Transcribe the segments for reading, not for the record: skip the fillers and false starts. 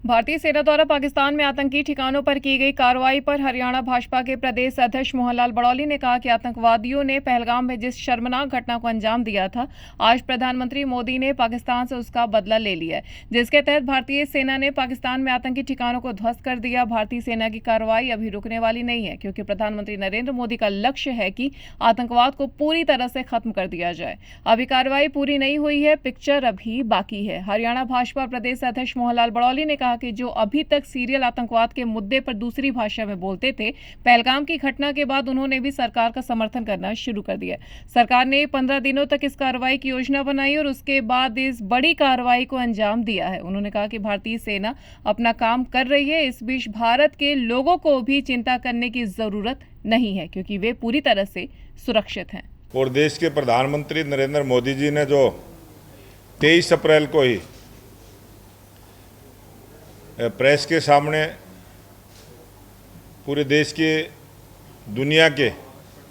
भारतीय सेना द्वारा पाकिस्तान में आतंकी ठिकानों पर की गई कार्रवाई पर हरियाणा भाजपा के प्रदेश अध्यक्ष मोहनलाल बड़ौली ने कहा कि आतंकवादियों ने पहलगाम में जिस शर्मनाक घटना को अंजाम दिया था, आज प्रधानमंत्री मोदी ने पाकिस्तान से उसका बदला ले लिया है, जिसके तहत भारतीय सेना ने पाकिस्तान में आतंकी ठिकानों को ध्वस्त कर दिया। भारतीय सेना की कार्रवाई अभी रुकने वाली नहीं है, क्योंकि प्रधानमंत्री नरेंद्र मोदी का लक्ष्य है कि आतंकवाद को पूरी तरह से खत्म कर दिया जाए। अभी कार्रवाई पूरी नहीं हुई है, पिक्चर अभी बाकी है। हरियाणा भाजपा प्रदेश अध्यक्ष मोहनलाल बड़ौली ने कहा कि जो अभी तक सीरियल आतंकवाद के मुद्दे पर दूसरी भाषा में बोलते थे, पहलगाम की घटना के बाद उन्होंने भी सरकार का समर्थन करना शुरू कर दिया। सरकार ने 15 दिनों तक इस कार्रवाई की योजना बनाई और उसके बाद इस बड़ी कार्रवाई को अंजाम दिया है। उन्होंने कहा कि भारतीय सेना अपना काम कर रही है। इस बीच भारत के लोगों को भी चिंता करने की जरूरत नहीं है, क्योंकि वे पूरी तरह से सुरक्षित हैं। और देश के प्रधानमंत्री नरेंद्र मोदी जी ने जो 23 अप्रैल को ही प्रेस के सामने पूरे देश के दुनिया के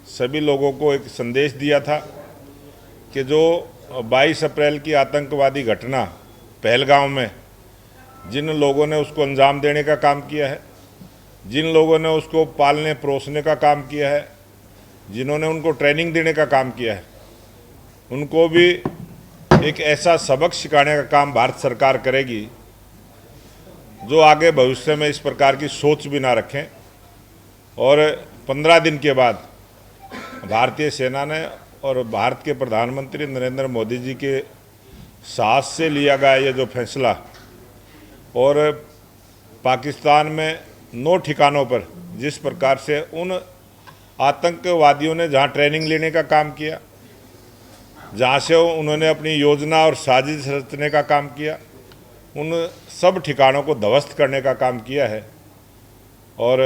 सभी लोगों को एक संदेश दिया था कि जो 22 अप्रैल की आतंकवादी घटना पहलगाम में जिन लोगों ने उसको अंजाम देने का काम किया है, जिन लोगों ने उसको पालने परोसने का काम किया है, जिन्होंने उनको ट्रेनिंग देने का काम किया है, उनको भी एक ऐसा सबक सिखाने का काम भारत सरकार करेगी जो आगे भविष्य में इस प्रकार की सोच भी ना रखें। और 15 दिन के बाद भारतीय सेना ने और भारत के प्रधानमंत्री नरेंद्र मोदी जी के साहस से लिया गया ये जो फैसला, और पाकिस्तान में 9 ठिकानों पर जिस प्रकार से उन आतंकवादियों ने जहां ट्रेनिंग लेने का काम किया, जहां से उन्होंने अपनी योजना और साजिश रचने का काम किया, उन सब ठिकानों को ध्वस्त करने का काम किया है। और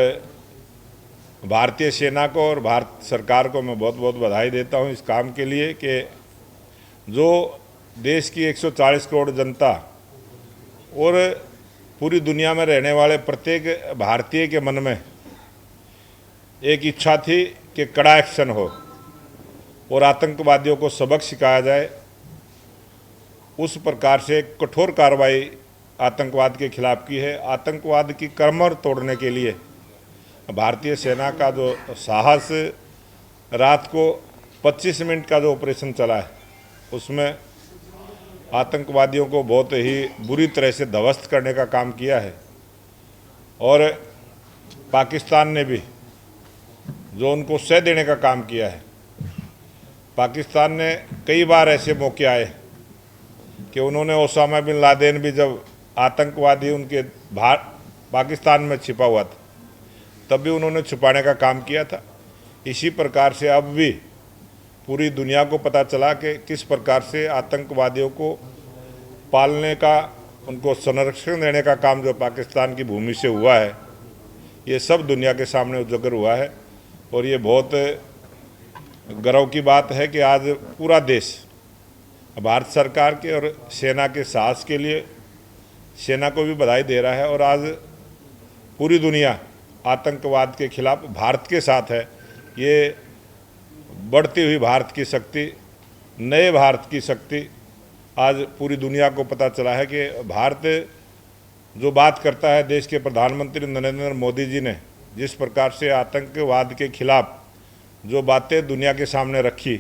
भारतीय सेना को और भारत सरकार को मैं बहुत बहुत बधाई देता हूं इस काम के लिए कि जो देश की 140 करोड़ जनता और पूरी दुनिया में रहने वाले प्रत्येक भारतीय के मन में एक इच्छा थी कि कड़ा एक्शन हो और आतंकवादियों को सबक सिखाया जाए, उस प्रकार से कठोर कार्रवाई आतंकवाद के खिलाफ की है। आतंकवाद की कमर तोड़ने के लिए भारतीय सेना का जो साहस, रात को 25 मिनट का जो ऑपरेशन चला है, उसमें आतंकवादियों को बहुत ही बुरी तरह से ध्वस्त करने का काम किया है। और पाकिस्तान ने भी जो उनको सह देने का काम किया है। पाकिस्तान ने कई बार ऐसे मौके आए कि उन्होंने ओसामा बिन लादेन भी जब आतंकवादी उनके पाकिस्तान में छिपा हुआ था, तब भी उन्होंने छुपाने का काम किया था। इसी प्रकार से अब भी पूरी दुनिया को पता चला कि किस प्रकार से आतंकवादियों को पालने का, उनको संरक्षण देने का काम जो पाकिस्तान की भूमि से हुआ है, ये सब दुनिया के सामने उजागर हुआ है। और ये बहुत गर्व की बात है कि आज पूरा देश भारत सरकार के और सेना के साहस के लिए सेना को भी बधाई दे रहा है। और आज पूरी दुनिया आतंकवाद के खिलाफ भारत के साथ है। ये बढ़ती हुई भारत की शक्ति, नए भारत की शक्ति, आज पूरी दुनिया को पता चला है कि भारत जो बात करता है, देश के प्रधानमंत्री नरेंद्र मोदी जी ने जिस प्रकार से आतंकवाद के खिलाफ जो बातें दुनिया के सामने रखी,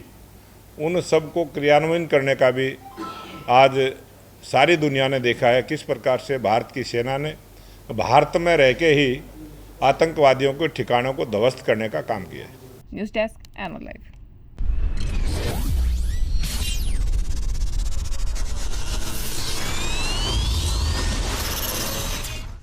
उन सब को क्रियान्वयन करने का भी आज सारी दुनिया ने देखा है किस प्रकार से भारत की सेना ने भारत में रह के ही आतंकवादियों के ठिकानों को ध्वस्त करने का काम किया है। News desk, एनोलाइव।